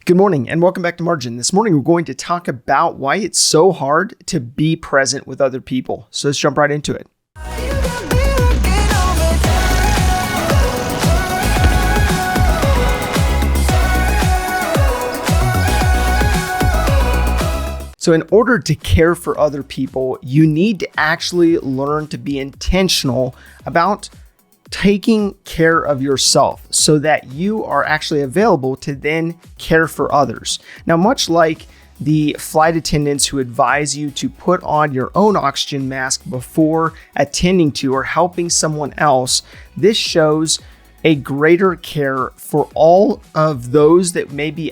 Good morning and welcome back to Margin. This morning we're going to talk about why it's so hard to be present with other people. So let's jump right into it. So in order to care for other people, you need to actually learn to be intentional about taking care of yourself so that you are actually available to then care for others. Now, much like the flight attendants who advise you to put on your own oxygen mask before attending to or helping someone else, this shows a greater care for all of those that may be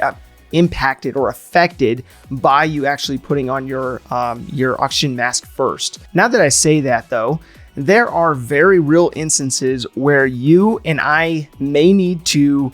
impacted or affected by you actually putting on your oxygen mask first. Now that I say that though, there are very real instances where you and I may need to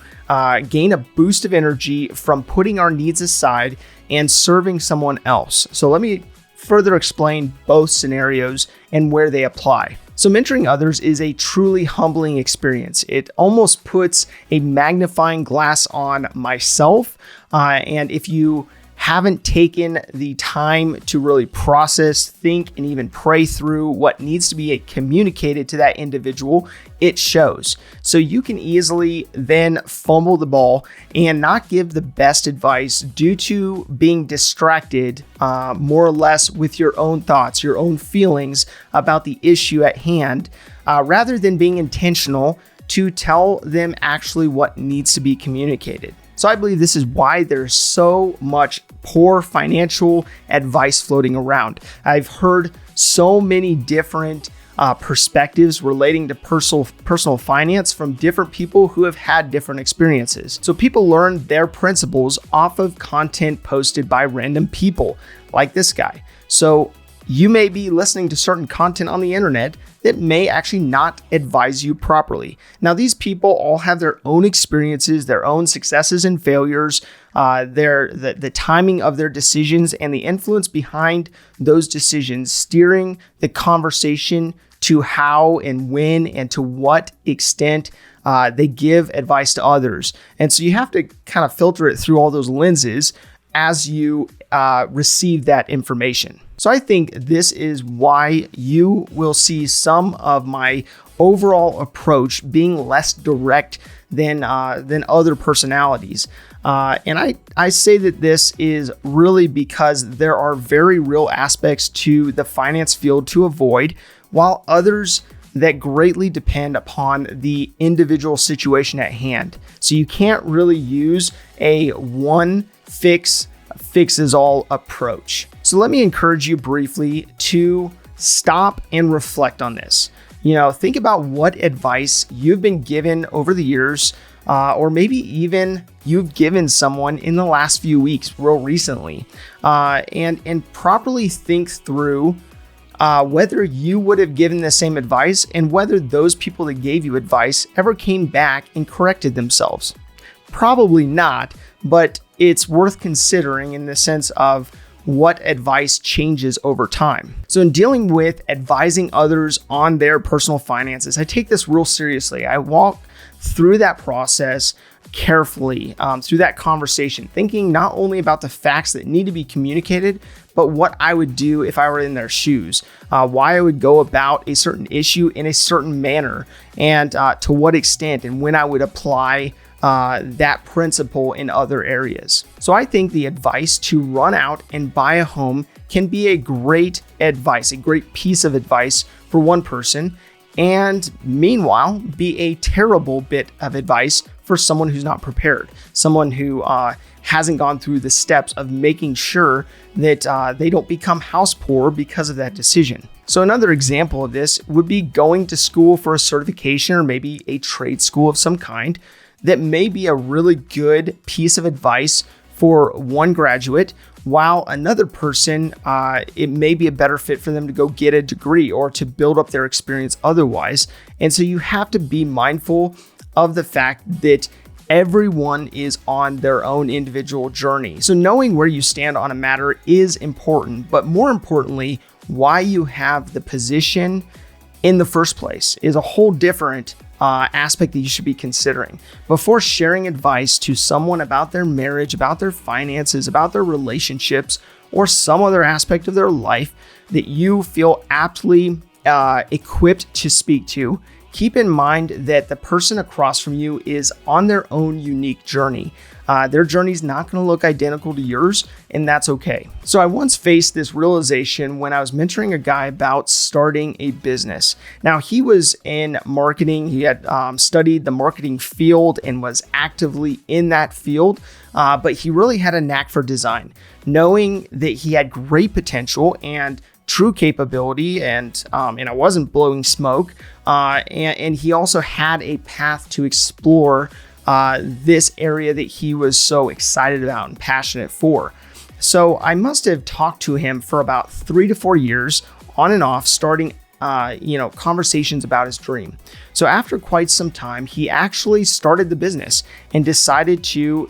gain a boost of energy from putting our needs aside and serving someone else. So let me further explain both scenarios and where they apply. So mentoring others is a truly humbling experience. It almost puts a magnifying glass on myself. And if you haven't taken the time to really process, think, and even pray through what needs to be communicated to that individual, it shows. So you can easily then fumble the ball and not give the best advice due to being distracted more or less with your own thoughts, your own feelings about the issue at hand, rather than being intentional to tell them actually what needs to be communicated. So I believe this is why there's so much poor financial advice floating around. I've heard so many different perspectives relating to personal finance from different people who have had different experiences. So people learn their principles off of content posted by random people like this guy. So you may be listening to certain content on the internet that may actually not advise you properly. Now, these people all have their own experiences, their own successes and failures, the timing of their decisions, and the influence behind those decisions, steering the conversation to how and when and to what extent they give advice to others. And so you have to kind of filter it through all those lenses as you receive that information. So I think this is why you will see some of my overall approach being less direct than other personalities. And I say that this is really because there are very real aspects to the finance field to avoid, while others that greatly depend upon the individual situation at hand. So you can't really use a one fixes all approach. So let me encourage you briefly to stop and reflect on this. Think about what advice you've been given over the years, or maybe even you've given someone in the last few weeks, real recently, and properly think through whether you would have given the same advice and whether those people that gave you advice ever came back and corrected themselves. Probably not, but it's worth considering in the sense of what advice changes over time. So in dealing with advising others on their personal finances, I take this real seriously. I walk through that process carefully, through that conversation, thinking not only about the facts that need to be communicated, but what I would do if I were in their shoes, why I would go about a certain issue in a certain manner, and to what extent and when I would apply that principle in other areas. So I think the advice to run out and buy a home can be a great advice, a great piece of advice for one person, and meanwhile be a terrible bit of advice for someone who's not prepared, someone who hasn't gone through the steps of making sure that they don't become house poor because of that decision. So another example of this would be going to school for a certification or maybe a trade school of some kind. That may be a really good piece of advice for one graduate, while another person, it may be a better fit for them to go get a degree or to build up their experience otherwise. And so you have to be mindful of the fact that everyone is on their own individual journey. So knowing where you stand on a matter is important, but more importantly, why you have the position in the first place is a whole different aspect that you should be considering. Before sharing advice to someone about their marriage, about their finances, about their relationships, or some other aspect of their life that you feel aptly equipped to speak to, keep in mind that the person across from you is on their own unique journey. Their journey is not going to look identical to yours, and that's okay. So I once faced this realization when I was mentoring a guy about starting a business. Now, he was in marketing. He had studied the marketing field and was actively in that field, but he really had a knack for design, knowing that he had great potential and true capability, and I wasn't blowing smoke. And he also had a path to explore this area that he was so excited about and passionate for. So I must have talked to him for about 3 to 4 years on and off, starting conversations about his dream. So after quite some time, he actually started the business and decided to,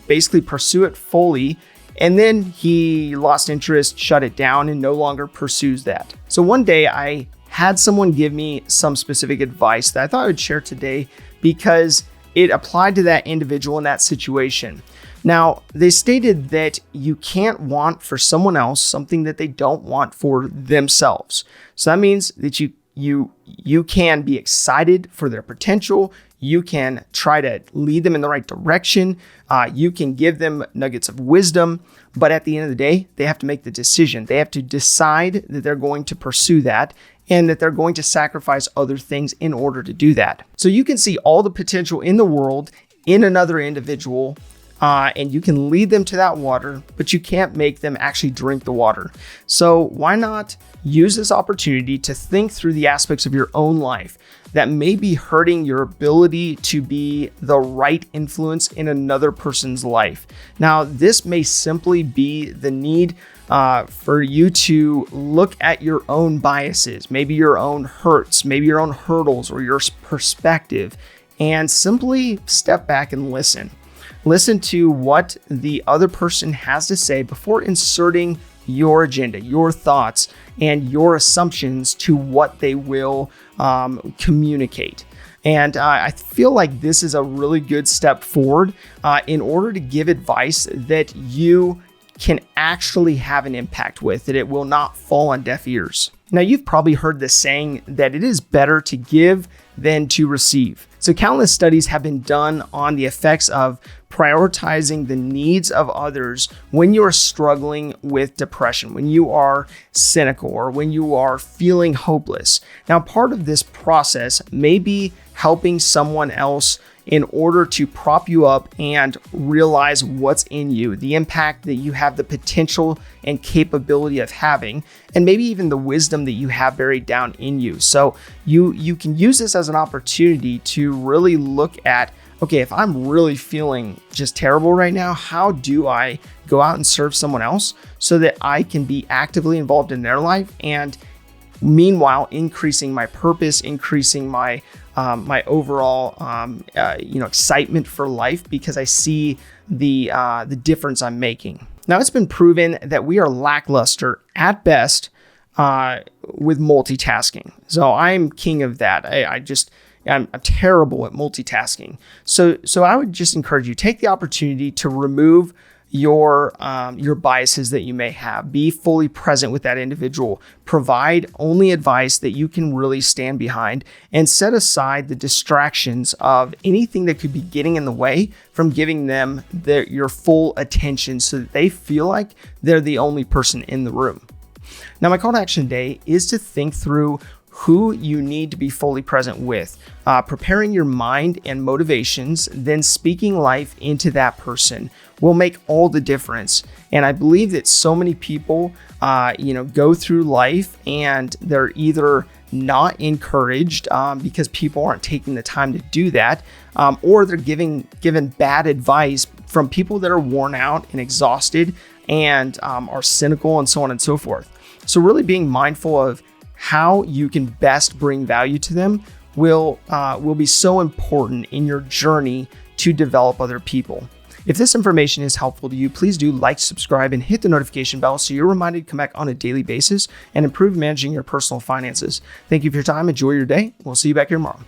basically pursue it fully. And then he lost interest, shut it down, and no longer pursues that. So one day I had someone give me some specific advice that I thought I would share today because it applied to that individual in that situation. Now, they stated that you can't want for someone else something that they don't want for themselves. So that means that you can be excited for their potential. You can try to lead them in the right direction. You can give them nuggets of wisdom, but at the end of the day, they have to make the decision. They have to decide that they're going to pursue that and that they're going to sacrifice other things in order to do that. So you can see all the potential in the world in another individual, and you can lead them to that water, but you can't make them actually drink the water. So why not use this opportunity to think through the aspects of your own life that may be hurting your ability to be the right influence in another person's life. Now, this may simply be the need for you to look at your own biases, maybe your own hurts, maybe your own hurdles or your perspective, and simply step back and listen. Listen to what the other person has to say before inserting your agenda, your thoughts, and your assumptions to what they will communicate. And I feel like this is a really good step forward in order to give advice that you can actually have an impact with, that it will not fall on deaf ears. Now, you've probably heard the saying that it is better to give than to receive. So countless studies have been done on the effects of prioritizing the needs of others when you are struggling with depression, when you are cynical, or when you are feeling hopeless. Now, part of this process may be helping someone else in order to prop you up and realize what's in you, the impact that you have the potential and capability of having, and maybe even the wisdom that you have buried down in you. So you can use this as an opportunity to really look at, okay, if I'm really feeling just terrible right now, how do I go out and serve someone else so that I can be actively involved in their life, and meanwhile increasing my purpose, increasing my my overall excitement for life, because I see the difference I'm making. Now, it's been proven that we are lackluster at best with multitasking. So I'm king of that. I'm terrible at multitasking. So I would just encourage you, take the opportunity to remove your biases that you may have. Be fully present with that individual. Provide only advice that you can really stand behind, and set aside the distractions of anything that could be getting in the way from giving them your full attention, so that they feel like they're the only person in the room. Now, my call to action today is to think through who you need to be fully present with, preparing your mind and motivations, then speaking life into that person will make all the difference. And I believe that so many people, go through life and they're either not encouraged because people aren't taking the time to do that, or they're given bad advice from people that are worn out and exhausted and are cynical and so on and so forth. So really being mindful of how you can best bring value to them will be so important in your journey to develop other people. If this information is helpful to you, please do like, subscribe, and hit the notification bell so you're reminded to come back on a daily basis and improve managing your personal finances. Thank you for your time. Enjoy your day. We'll see you back here tomorrow.